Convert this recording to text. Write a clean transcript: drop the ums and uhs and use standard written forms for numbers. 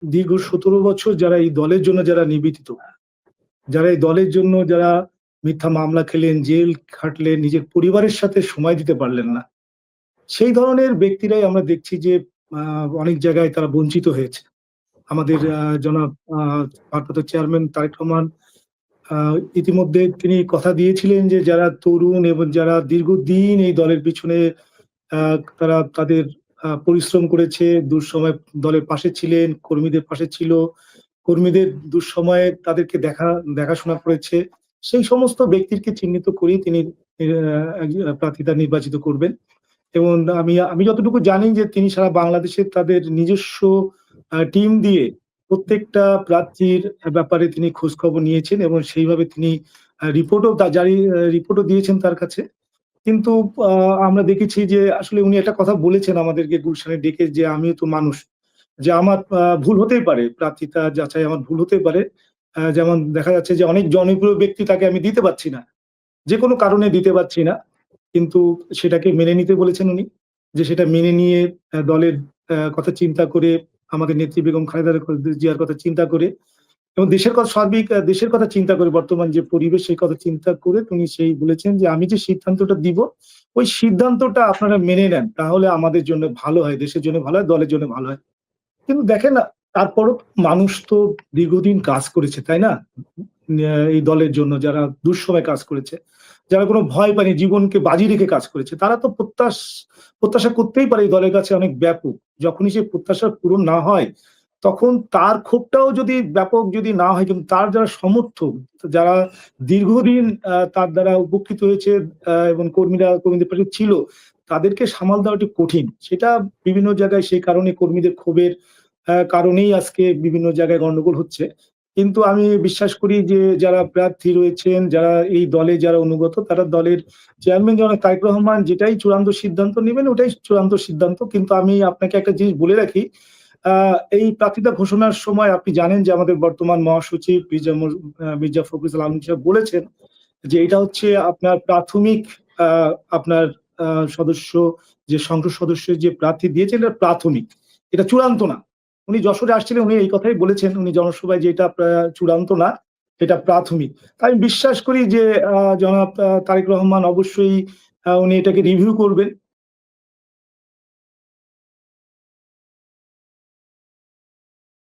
দীর্ঘ ১৭ বছর যারা এই দলের জন্য যারা নিবেদিত, যারা এই দলের জন্য যারা মিথ্যা মামলা খেলেন, জেল খাটলেন, নিজের পরিবারের সাথে সময় দিতে পারলেন না। সেই ধরনের ব্যক্তিরাই আমরা দেখছি যে অনেক জায়গায় তারা বঞ্চিত হয়েছে। আমাদের জনাব ভারপ্রাপ্ত চেয়ারম্যান তারেক রহমান ইতিমধ্যে তিনি কথা দিয়েছিলেন যে যারা তরুণ এবং যারা দীর্ঘদিন এই দলের পিছনে তারা তাদের পরিশ্রম করেছে, দুঃসময়ে দলের পাশে ছিলেন, কর্মীদের পাশে ছিল, কর্মীদের দুঃসময়ে তাদেরকে দেখাশোনা করেছে। সেই সমস্ত ব্যক্তিকে চিহ্নিত করেই তিনি প্রার্থিতা নির্বাচিত করবেন। এবং আমি যতটুকু জানি যে তিনি সারা বাংলাদেশে তাদের নিজস্ব টিম দিয়ে প্রত্যেকটা প্রার্থীর ব্যাপারে তিনি খোঁজ খবর নিয়েছেন এবং সেইভাবে তিনি রিপোর্টও দিয়েছেন তার কাছে। কিন্তু আমরা দেখেছি যে আসলে উনি একটা কথা বলেছেন আমাদেরকে গুলশানে ডেকে যে আমিও তো মানুষ, যে আমার ভুল হতেই পারে, প্রার্থিতা যাচাই আমার ভুল হতে পারে। যেমন দেখা যাচ্ছে যে অনেক জনপ্রিয় ব্যক্তি তাকে আমি দিতে পারছি না, যে কোনো কারণে দিতে পারছি না। কিন্তু সেটাকে মেনে নিতে বলেছেন উনি, যে সেটা মেনে নিয়ে দলের কথা চিন্তা করে, আমাদের নেত্রী বেগম খালেদা জিয়ার কথা চিন্তা করে এবং দেশের কথা সার্বিক দেশের কথা চিন্তা করে, বর্তমান যে পরিবেশ সেই কথা চিন্তা করে তিনি সেই বলেছেন যে আমি যে সিদ্ধান্তটা দিব ওই সিদ্ধান্তটা আপনারা মেনে নেন, তাহলে আমাদের জন্য ভালো হয়, দেশের জন্য ভালো হয়, দলের জন্য ভালো হয়। কিন্তু দেখেন না, তারপরও মানুষ তো দীর্ঘদিন কাজ করেছে, তাই না? এই দলের জন্য যারা দুঃসময় কাজ করেছে, যারা কোনো ভয় পায়নি, জীবনকে বাজি রেখে কাজ করেছে, তারা তো প্রত্যাশা করতেই পারে এই দলের কাছে অনেক ব্যাপক। যখনই সে প্রত্যাশা পূরণ না হয়, তখন তার ক্ষোভটাও যদি ব্যাপক যদি না হয়, কিন্তু তার যারা সমর্থক, যারা দীর্ঘদিন তার দ্বারা উপকৃত হয়েছে এবং কর্মীদের পাশে ছিল, তাদেরকে সামাল দেওয়া একটু কঠিন। সেটা বিভিন্ন জায়গায় সেই কারণে কর্মীদের ক্ষোভের কারণেই আজকে বিভিন্ন জায়গায় গন্ডগোল হচ্ছে। কিন্তু আমি বিশ্বাস করি যে যারা প্রার্থী রয়েছেন, যারা এই দলে যারা অনুগত, তারা দলের চেয়ারম্যান জনাব তারেক রহমান যেটাই চূড়ান্ত সিদ্ধান্ত নেবেন ওটাই চূড়ান্ত সিদ্ধান্ত। কিন্তু আমি আপনাকে একটা জিনিস বলে রাখি, এই প্রার্থিতা ঘোষণার সময় আপনি জানেন যে আমাদের বর্তমান মহাসচিব মির্জা ফখরুল ইসলাম আলমগীর সাহেব বলেছেন যে এটা হচ্ছে আপনার প্রাথমিক আপনার সদস্য, যে সংসদ সদস্যের যে প্রার্থী দিয়েছেন এটা প্রাথমিক, এটা চূড়ান্ত না। উনি যশোরে আসছিলেন, উনি এই কথাই বলেছেন, উনি জনসভায় যে এটা চূড়ান্ত না, এটা প্রাথমিক। তাই আমি বিশ্বাস করি যে জনাব তারেক রহমান অবশ্যই উনি এটাকে রিভিউ করবেন